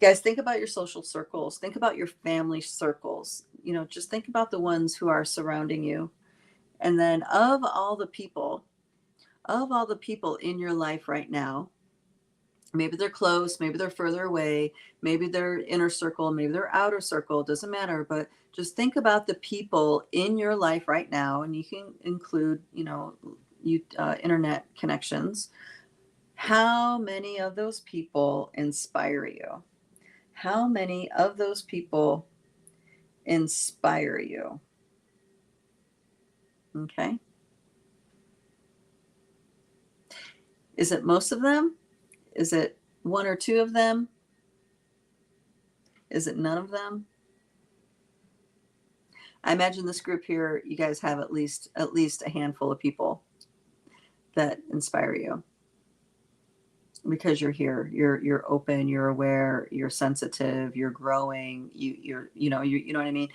Guys, think about your social circles. Think about your family circles. Just think about the ones who are surrounding you. And then of all the people in your life right now, maybe they're close, maybe they're further away, maybe they're inner circle, maybe they're outer circle, doesn't matter. But just think about the people in your life right now, and you can include, internet connections. How many of those people inspire you? How many of those people inspire you? Okay. Is it most of them? Is it one or two of them? Is it none of them? I imagine this group here, you guys have at least a handful of people that inspire you because you're here. You're open, you're aware, you're sensitive, you're growing, you know what I mean?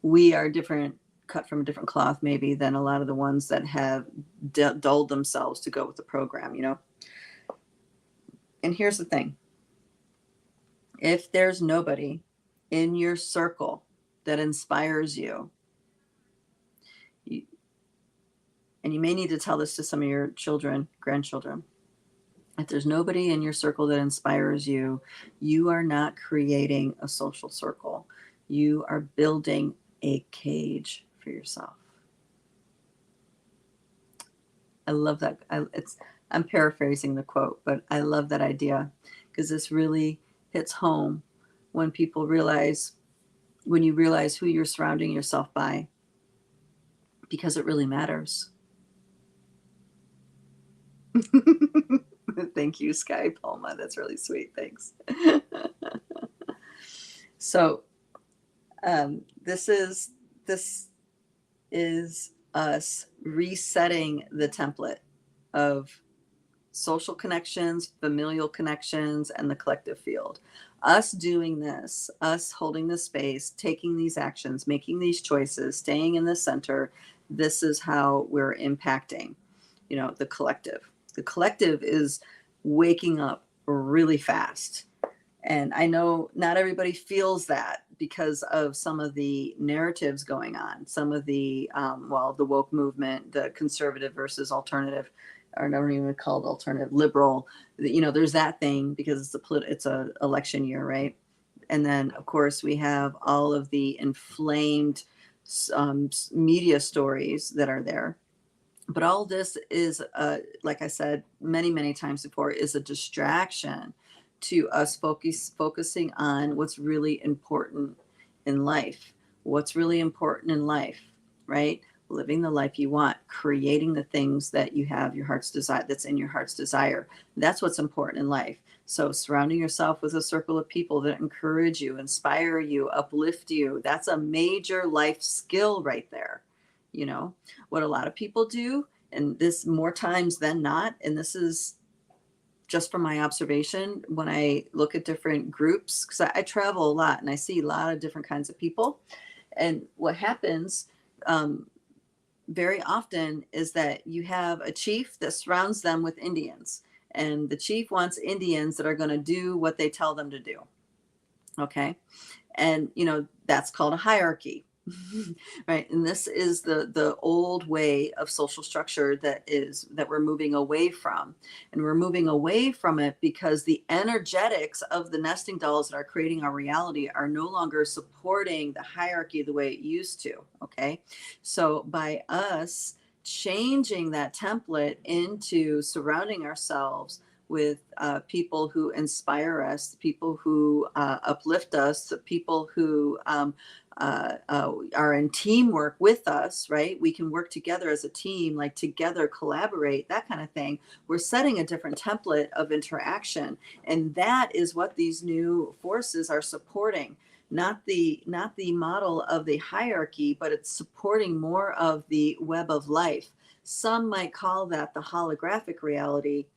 We are different, cut from a different cloth maybe than a lot of the ones that have dulled themselves to go with the program. And here's the thing. If there's nobody in your circle that inspires you, and you may need to tell this to some of your children, grandchildren, if there's nobody in your circle that inspires you, you are not creating a social circle. You are building a cage for yourself. I love that. I'm paraphrasing the quote, but I love that idea because this really hits home when you realize who you're surrounding yourself by, because it really matters. Thank you, Sky Palma. That's really sweet. Thanks. So this is us resetting the template of social connections, familial connections, and the collective field. Us doing this, us holding the space, taking these actions, making these choices, staying in the center, this is how we're impacting, the collective. The collective is waking up really fast. And I know not everybody feels that because of some of the narratives going on, some of the, the woke movement, the conservative versus alternative, or I don't even call it alternative, liberal. There's that thing because it's a election year, right? And then, of course, we have all of the inflamed media stories that are there. But all this is, like I said many, many times before, is a distraction to us focusing on what's really important in life. What's really important in life, right? Living the life you want, creating the things that you have your heart's desire, that's in your heart's desire. That's what's important in life. So surrounding yourself with a circle of people that encourage you, inspire you, uplift you, that's a major life skill right there. What a lot of people do, and this more times than not, and this is just from my observation when I look at different groups, because I travel a lot and I see a lot of different kinds of people. And what happens very often is that you have a chief that surrounds them with Indians, and the chief wants Indians that are going to do what they tell them to do. Okay. And, that's called a hierarchy. Right. And this is the old way of social structure that we're moving away from. And we're moving away from it because the energetics of the nesting dolls that are creating our reality are no longer supporting the hierarchy the way it used to. Okay. So by us changing that template into surrounding ourselves with people who inspire us, people who uplift us, people who are in teamwork with us, right? We can work together as a team, like together collaborate, that kind of thing. We're setting a different template of interaction. And that is what these new forces are supporting. Not the model of the hierarchy, but it's supporting more of the web of life. Some might call that the holographic reality.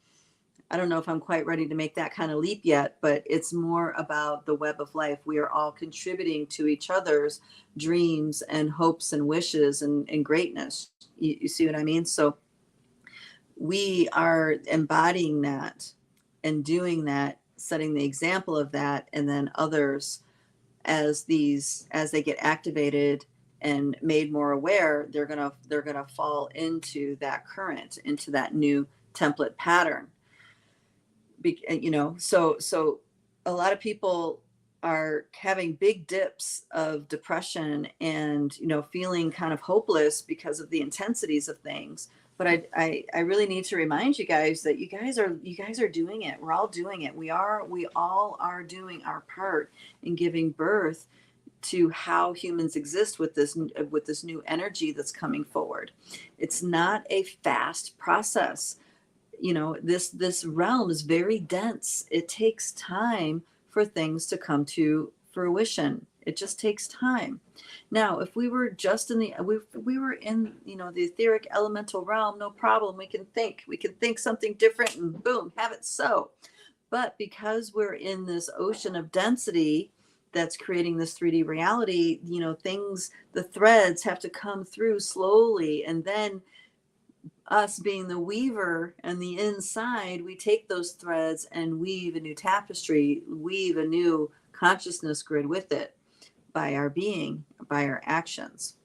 I don't know if I'm quite ready to make that kind of leap yet, but it's more about the web of life. We are all contributing to each other's dreams and hopes and wishes and greatness. You see what I mean? So we are embodying that and doing that setting the example of that, and then others, as they get activated and made more aware, they're gonna fall into that current, into that new template pattern. So a lot of people are having big dips of depression and feeling kind of hopeless because of the intensities of things. But I really need to remind you guys that you guys are doing it. We're all doing it. We all are doing our part in giving birth to how humans exist with this new energy that's coming forward. It's not a fast process. This realm is very dense. It takes time for things to come to fruition. It just takes time. Now, if we were just in the if we were in the etheric elemental realm, no problem. We can think something different, and boom, have it so. But because we're in this ocean of density that's creating this 3D reality, the threads have to come through slowly, and then us being the weaver and the inside, we take those threads and weave a new tapestry, weave a new consciousness grid with it, by our being, by our actions.